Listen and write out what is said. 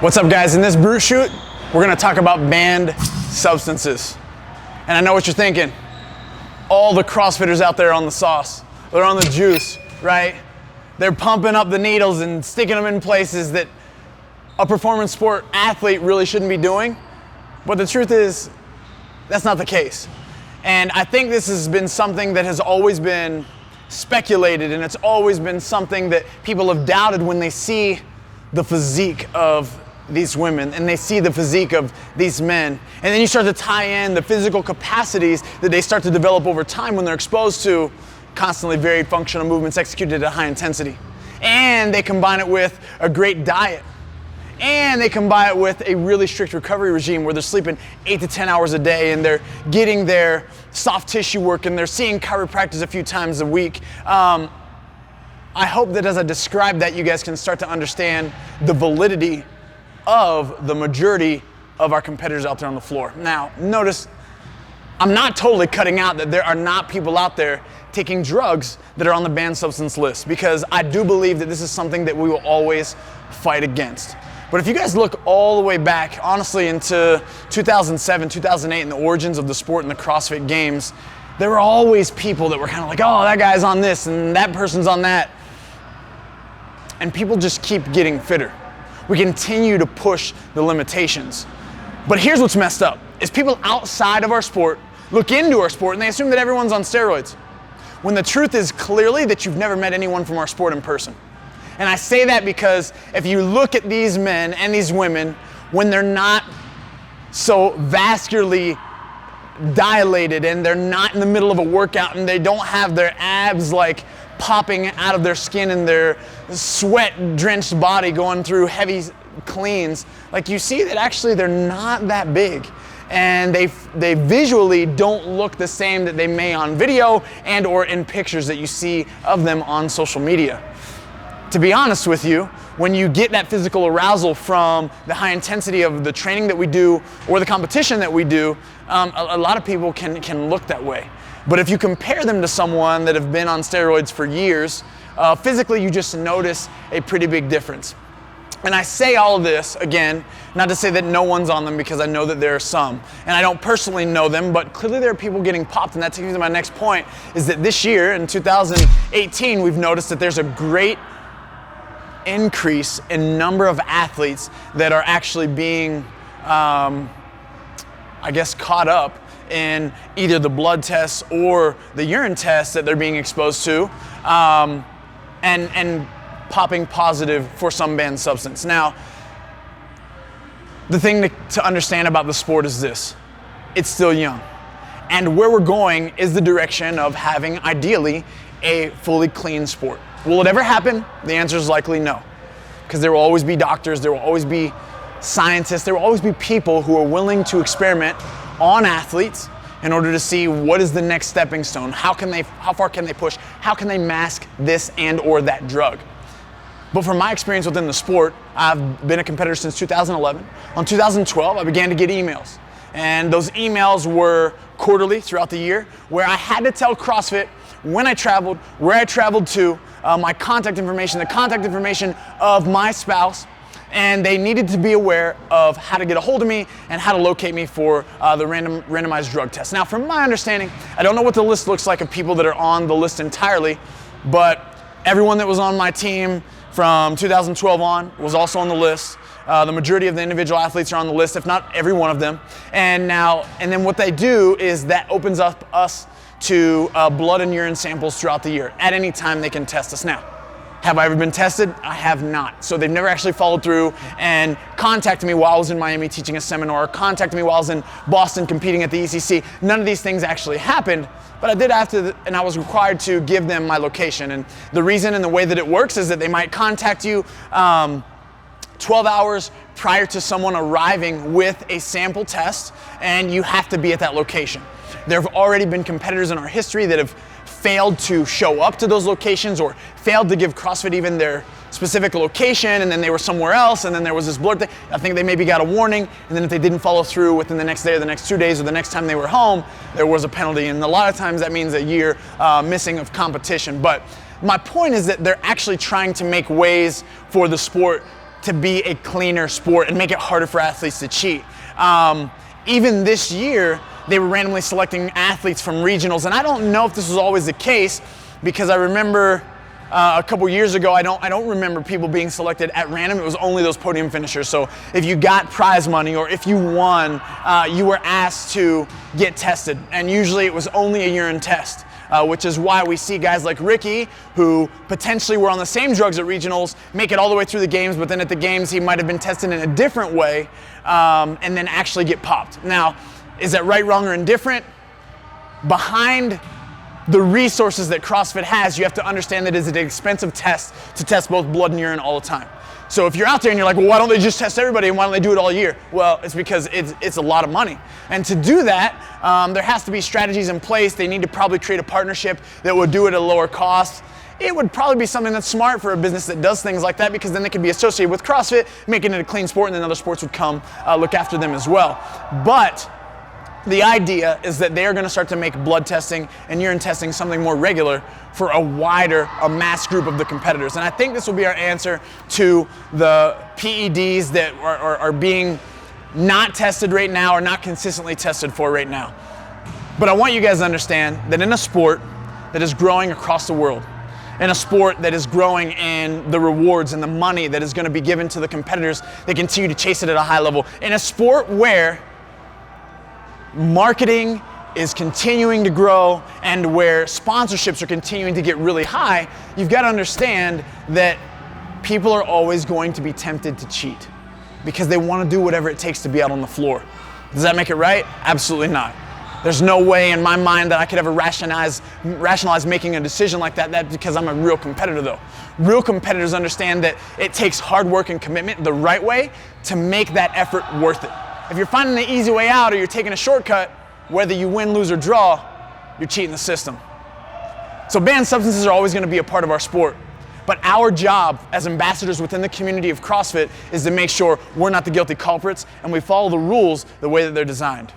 What's up, guys? In this brew shoot, we're gonna talk about banned substances. And I know what you're thinking. All the CrossFitters out there on the sauce, they're on the juice, right? They're pumping up the needles and sticking them in places that a performance sport athlete really shouldn't be doing. But the truth is, that's not the case. And I think this has been something that has always been speculated, and it's always been something that people have doubted when they see the physique of these women and they see the physique of these men. And then you start to tie in the physical capacities that they start to develop over time when they're exposed to constantly varied functional movements executed at high intensity. And they combine it with a great diet. And they combine it with a really strict recovery regime where they're sleeping 8 to 10 hours a day and they're getting their soft tissue work and they're seeing chiropractors a few times a week. I hope that as I describe that, you guys can start to understand the validity of the majority of our competitors out there on the floor. Now, notice, I'm not totally cutting out that there are not people out there taking drugs that are on the banned substance list, because I do believe that this is something that we will always fight against. But if you guys look all the way back, honestly, into 2007, 2008, and the origins of the sport and the CrossFit Games, there were always people that were kind of like, oh, that guy's on this and that person's on that. And people just keep getting fitter. We continue to push the limitations. But here's what's messed up, is people outside of our sport look into our sport and they assume that everyone's on steroids, when the truth is clearly that you've never met anyone from our sport in person. And I say that because if you look at these men and these women, when they're not so vascularly dilated and they're not in the middle of a workout and they don't have their abs like popping out of their skin and their sweat-drenched body going through heavy cleans, like you see that actually they're not that big. And they visually don't look the same that they may on video and or in pictures that you see of them on social media. To be honest with you, when you get that physical arousal from the high intensity of the training that we do or the competition that we do, a lot of people can look that way. But if you compare them to someone that have been on steroids for years, physically you just notice a pretty big difference. And I say all of this, again, not to say that no one's on them, because I know that there are some. And I don't personally know them, but clearly there are people getting popped. And that takes me to my next point, is that this year, in 2018, we've noticed that there's a great increase in number of athletes that are actually being, I guess, caught up in either the blood tests or the urine tests that they're being exposed to, and popping positive for some banned substance. Now, the thing to understand about the sport is this: it's still young. And where we're going is the direction of having, ideally, a fully clean sport. Will it ever happen? The answer is likely no. Because there will always be doctors, there will always be scientists, there will always be people who are willing to experiment on athletes in order to see what is the next stepping stone. How far can they push? How can they mask this and or that drug? But from my experience within the sport, I've been a competitor since 2011. On 2012, I began to get emails. And those emails were quarterly throughout the year, where I had to tell CrossFit when I traveled, where I traveled to, my contact information, the contact information of my spouse, and they needed to be aware of how to get a hold of me and how to locate me for the randomized drug test. Now, from my understanding, I don't know what the list looks like of people that are on the list entirely, but everyone that was on my team from 2012 on was also on the list. The majority of the individual athletes are on the list, if not every one of them. And then what they do is that opens up us to blood and urine samples throughout the year. At any time, they can test us. Now, have I ever been tested? I have not. So they've never actually followed through and contacted me while I was in Miami teaching a seminar, or contacted me while I was in Boston competing at the ECC. None of these things actually happened, but I did and I was required to give them my location. And the reason and the way that it works is that they might contact you 12 hours prior to someone arriving with a sample test, and you have to be at that location. There have already been competitors in our history that have failed to show up to those locations or failed to give CrossFit even their specific location, and then they were somewhere else, and then there was this blurred thing. I think they maybe got a warning, and then if they didn't follow through within the next day or the next 2 days or the next time they were home, there was a penalty. And a lot of times that means a year missing of competition. But my point is that they're actually trying to make ways for the sport to be a cleaner sport and make it harder for athletes to cheat. Even this year, they were randomly selecting athletes from regionals, and I don't know if this was always the case, because I remember a couple years ago, I don't remember people being selected at random. It was only those podium finishers. So if you got prize money or if you won, you were asked to get tested, and usually it was only a urine test. Which is why we see guys like Ricky, who potentially were on the same drugs at regionals, make it all the way through the games, but then at the games he might have been tested in a different way, and then actually get popped. Now, is that right, wrong, or indifferent? Behind the resources that CrossFit has, you have to understand that it is an expensive test to test both blood and urine all the time. So if you're out there and you're like, well, why don't they just test everybody and why don't they do it all year? Well, it's because it's a lot of money. And to do that, there has to be strategies in place. They need to probably create a partnership that would do it at a lower cost. It would probably be something that's smart for a business that does things like that, because then they could be associated with CrossFit, making it a clean sport, and then other sports would come look after them as well. But the idea is that they are going to start to make blood testing and urine testing something more regular for a mass group of the competitors. And I think this will be our answer to the PEDs that are being not tested right now, or not consistently tested for right now. But I want you guys to understand that in a sport that is growing across the world, in a sport that is growing in the rewards and the money that is going to be given to the competitors that continue to chase it at a high level, in a sport where marketing is continuing to grow and where sponsorships are continuing to get really high, you've got to understand that people are always going to be tempted to cheat because they want to do whatever it takes to be out on the floor. Does that make it right? Absolutely not. There's no way in my mind that I could ever rationalize making a decision like that. That's because I'm a real competitor, though. Real competitors understand that it takes hard work and commitment the right way to make that effort worth it. If you're finding the easy way out or you're taking a shortcut, whether you win, lose, or draw, you're cheating the system. So banned substances are always going to be a part of our sport. But our job as ambassadors within the community of CrossFit is to make sure we're not the guilty culprits and we follow the rules the way that they're designed.